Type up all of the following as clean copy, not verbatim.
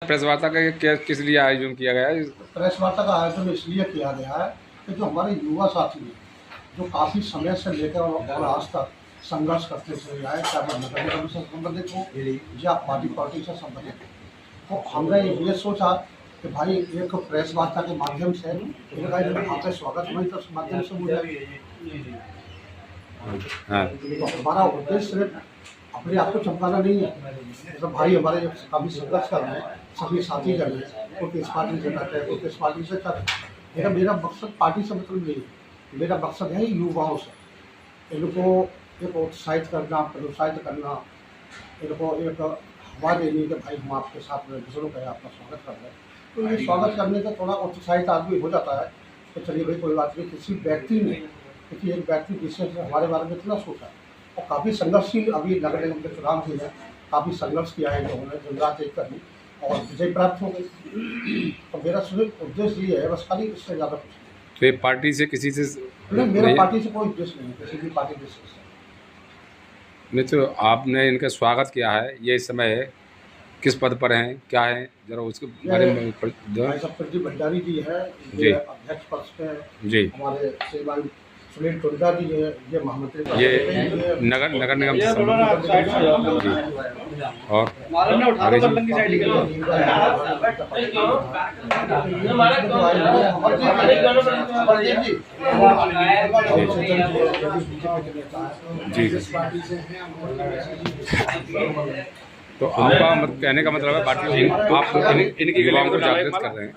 Press वार्ता का किस लिए आयोजन किया गया है? प्रेस वार्ता का आयोजन इसलिए किया गया है कि जो हमारे युवा साथी हैं, जो काफ़ी समय से लेकर और आज तक संघर्ष करते चले आए, चाहे वो नगर निगम से संबंधित हो या पार्टी से संबंधित हो, तो हमने ये सोचा कि भाई एक प्रेस वार्ता के माध्यम से आपका स्वागत वही तो माध्यम से हो जाए। हाँ। तो हमारा उद्देश्य सिर्फ अपने आप को चमकाना नहीं है, तो भाई हमारे काफ़ी संघर्ष कर रहे हैं, सभी साथी कर रहे हैं, कोई किस पार्टी से करते हैं, कोई किस पार्टी से कर रहे हैं। मेरा मकसद पार्टी से मतलब नहीं है, मेरा मकसद है युवाओं से इनको एक उत्साहित करना, प्रोत्साहित करना, इनको एक हवा देनी कि भाई हम आपके साथ में बुजुर्ग है, आपका स्वागत कर रहे हैं। तो ये स्वागत करने का थोड़ा उत्साहित आदमी हो जाता है तो चलिए भाई कोई बात नहीं। किसी व्यक्ति ने क्योंकि एक व्यक्ति विशेष हमारे बारे में इतना सोचा और काफ़ी संघर्षशील अभी नगर निगम के चुनाव के लिए काफ़ी संघर्ष किया है, लोगों ने दिन रात एक करी और विजय प्राप्त हो गई। तो मेरा सिर्फ उद्देश्य ये है, बस खाली इससे ज़्यादा कुछ नहीं। तो ये पार्टी से किसी से नहीं, मेरा पार्टी से कोई उद्देश्य नहीं, किसी भी पार्टी विशेष से नहीं। तो आपने इनका स्वागत किया है, ये इस समय किस पद पर हैं, क्या है, जरा उसके बारे में भाई साहब प्रदीप भंडारी जी है, जी। ये अध्यक्ष पद पे हैं जी। हमारे श्रीमान सुनील टुंडा जी है, ये महामंत्री ये नगर निगम से संबंधित जी। और आगे जी। तो आपका कहने का मतलब है पार्टी आप इनकी युवाओं को जागृत कर रहे हैं।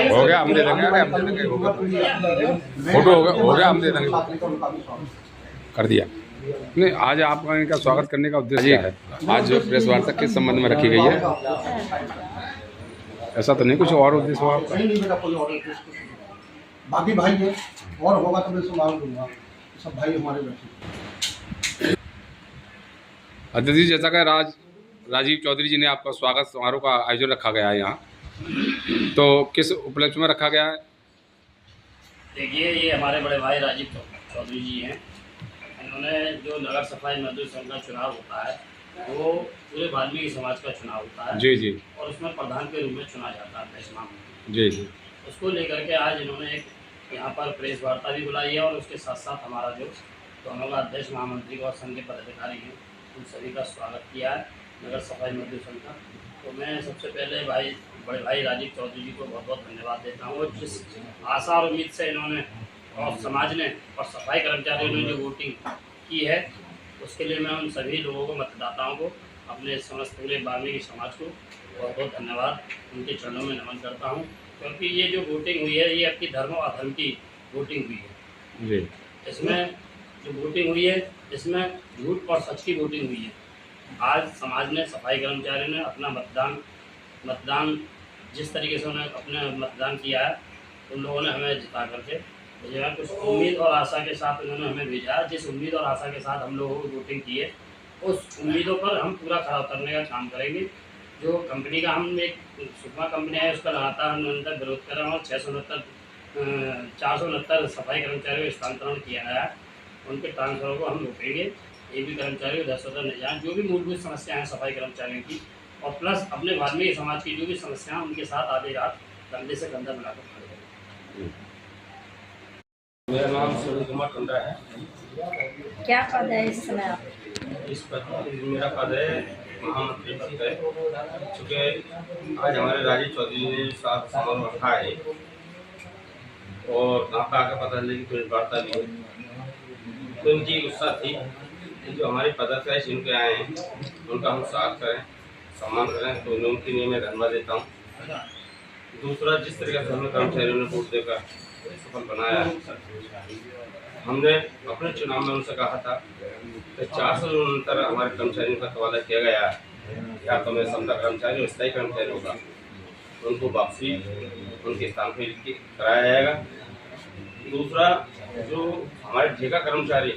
हो गया, हम दे देंगे, फोटो हो गया, हम दे देंगे, कर दिया। नहीं, आज आपका इनका स्वागत करने का उद्देश्य है, आज जो प्रेस वार्ता किस संबंध में रखी गई है? ऐसा तो नहीं कुछ और उद्देश्य हो आपका? नहीं, मेरा कोई और उद्देश्य बाकी भाई है और होगा तो मैं सुनाऊं दूंगा, सब भाई हमारे बैठे। अध्यक्ष जी, जैसा कि राजीव चौधरी जी ने आपका स्वागत समारोह का आयोजन रखा गया है यहाँ, तो किस उपलक्ष्य में रखा गया है? देखिए, ये हमारे बड़े भाई राजीव चौधरी जी हैं। इन्होंने जो नगर सफाई मजदूर संघ का चुनाव होता है वो पूरे वाल्मीकि समाज का चुनाव होता है जी जी, और उसमें प्रधान के रूप में चुना जाता है अध्यक्ष महामंत्री जी जी। उसको लेकर के आज इन्होंने एक यहाँ पर प्रेस वार्ता भी बुलाई है और उसके साथ साथ हमारा जो दोनों का अध्यक्ष महामंत्री और संघ के पदाधिकारी हैं उन सभी का स्वागत किया है नगर सफाई मजदूर संघ का। तो मैं सबसे पहले बड़े भाई राजीव चौधरी जी को बहुत बहुत धन्यवाद देता हूँ। जिस आशा और उम्मीद से इन्होंने और समाज ने और सफाई कर्मचारियों ने जो वोटिंग की है उसके लिए मैं उन सभी लोगों को, मतदाताओं को, अपने समस्त पूरे वाल्मीकि समाज को बहुत बहुत धन्यवाद, उनके चरणों में नमन करता हूं। क्योंकि ये जो वोटिंग हुई है ये आपकी धर्म और अधर्म की वोटिंग हुई है जी। इसमें जो वोटिंग हुई है इसमें झूठ और सच की वोटिंग हुई है। आज समाज ने, सफाई कर्मचारियों ने अपना मतदान जिस तरीके से उन्होंने अपने मतदान किया है उन लोगों ने हमें जिता करके भेजा। कुछ उम्मीद और आशा के साथ उन्होंने हमें भेजा। जिस उम्मीद और आशा के साथ हम लोगों को वोटिंग की है उस उम्मीदों पर हम पूरा खरा उतरने का काम करेंगे। जो कंपनी का हम एक सुकमा कंपनी है उसका लगातार हम निरंतर विरोध कर रहे हैं और 469 सफाई कर्मचारियों को स्थानांतरण किया गया है, उनके ट्रांसफर को हम रोकेंगे। ये भी कर्मचारियों को 10 नहीं जाए, जो भी मूलभूत समस्याएं हैं सफाई कर्मचारियों की और प्लस अपने वाल्मीकि समाज की जो भी समस्याएं उनके साथ आधी रात कंधे से कंधा मिलाकर खड़े हैं। मेरा नाम सुनील कुमार टुंडा है। क्या पद है इस समय आप? इस पद मेरा पद है महामंत्री पद है। चूँकि आज हमारे राजीव चौधरी ने साथ समारोह रखा है और यहाँ पर आकर पता चला कि कोई वार्ता भी है, तो उनकी गुस्सा थी जो हमारे पदाधिकारी इनके आए हैं उनका हम स्वागत करें, सम्मान करें, तो उनके लिए मैं धन्यवाद देता हूँ। दूसरा, जिस तरीके से हमें कर्मचारियों ने वोट देकर सफल बनाया, हमने अपने चुनाव में उनसे कहा था कि 469 हमारे कर्मचारियों का तबादला किया गया है, या तो मैं समता कर्मचारी और स्थायी कर्मचारी होगा, उनको वापसी उनके स्थान पर कराया जाएगा। दूसरा, जो हमारे ठेका कर्मचारी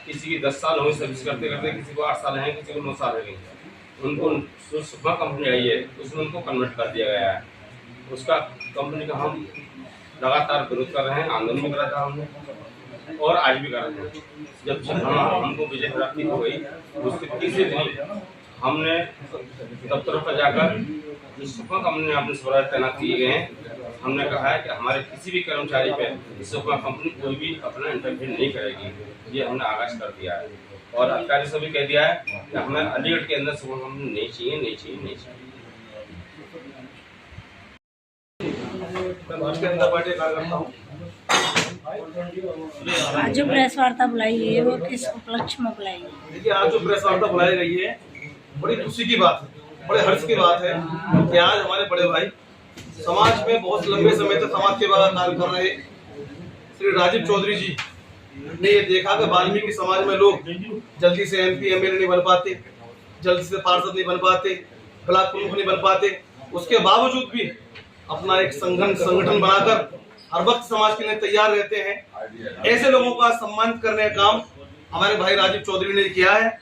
किसी की 10 साल हो सर्विस करते करते, किसी को 8 साल हैं, किसी को 9 साल है, उनको जो सुबह कंपनी आई है उसमें उनको कन्वर्ट कर दिया गया है। उसका कंपनी का हम लगातार विरोध कर रहे हैं, आंदोलन भी करा था हमने और आज भी कर रहे हैं। जब हमको विजय प्राप्ति हो गई उसके तीसरे दिन हमने दफ्तरों पर जाकर जिस कंपनी में अपने स्वराज तैनात किए गए हैं, हमने कहा है कि हमारे किसी भी कर्मचारी पे सुपा कंपनी कोई भी अपना इंटरफेयर नहीं करेगी। ये हमने आगाज कर दिया है और अधिकारी से भी कह दिया है कि हमें अलीगढ़ के अंदर सुपा कंपनी नहीं चाहिए, नहीं चाहिए, नहीं चाहिए। मैं भारतीय जनता पार्टी कार्यकर्ता हूँ। आज जो प्रेस वार्ता बुलाई है वो किस उपलक्ष्य में बुलाई है? देखिए, आज जो प्रेस वार्ता बुलाई गई है बड़ी खुशी की बात है, बड़े हर्ष की बात है कि आज हमारे बड़े भाई समाज में बहुत लंबे समय तक समाज सेवा का कार्य कर रहे श्री राजीव चौधरी जी ने ये देखा कि वाल्मीकि समाज में लोग जल्दी से MP MLA नहीं बन पाते, जल्दी से पार्षद नहीं बन पाते, ब्लॉक प्रमुख नहीं बन पाते, उसके बावजूद भी अपना एक संगठन बनाकर हर वक्त समाज के लिए तैयार रहते हैं। ऐसे लोगों का सम्मानित करने का काम हमारे भाई राजीव चौधरी ने किया है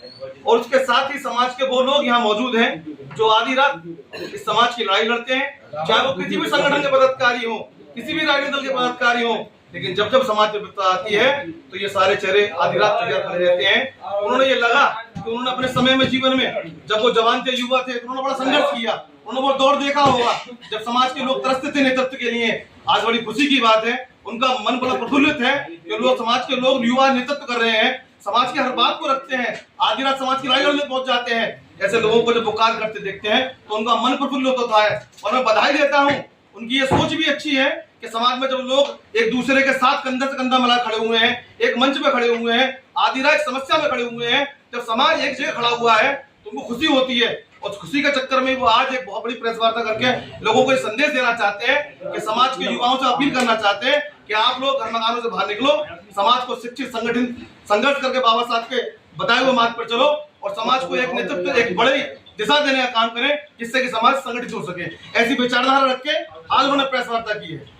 और उसके साथ ही समाज के वो लोग यहाँ मौजूद हैं जो आधी रात इस समाज की लड़ाई लड़ते हैं, चाहे वो किसी भी संगठन के पदाधिकारी हो, किसी भी राजनीतिक दल के पदाधिकारी हो, लेकिन जब जब समाज में विपदा आती है तो ये सारे चेहरे आधी रात तैयार खड़े रहते हैं। उन्होंने ये लगा कि उन्होंने अपने समय में जीवन में जब वो जवान थे, युवा थे, तो उन्होंने बड़ा संघर्ष किया, उन्होंने वो दौर देखा होगा जब समाज के लोग तरसते थे नेतृत्व के लिए। आज बड़ी खुशी की बात है, उनका मन बड़ा प्रफुल्लित है कि लोग समाज के लोग युवा नेतृत्व कर रहे हैं, समाज की हर बात को रखते हैं, आधी रात समाज की लड़ाई लड़ने पहुंच जाते हैं। ऐसे लोगों को जब पुकार करते देखते हैं तो उनका मन प्रफुल्लित होता है और मैं बधाई देता हूं। उनकी ये सोच भी अच्छी है कि समाज में जब लोग एक दूसरे के साथ कंधा से कंधा मिला खड़े हुए हैं, एक मंच पे खड़े हुए हैं, आधी रात समस्या में खड़े हुए हैं, जब समाज एक जगह खड़ा हुआ है तो उनको खुशी होती है और खुशी के चक्कर में वो आज एक बहुत बड़ी प्रेस वार्ता करके लोगों को संदेश देना चाहते हैं कि समाज के युवाओं से अपील करना चाहते हैं कि आप लोग घर मकानों से बाहर निकलो, समाज को शिक्षित संगठित संघर्ष करके बाबा साहब के बताए हुए मार्ग पर चलो और समाज को एक नेतृत्व, एक बड़ी दिशा देने का काम करें जिससे कि समाज संगठित हो सके। ऐसी विचारधारा रख के आज उन्होंने प्रेस वार्ता की है।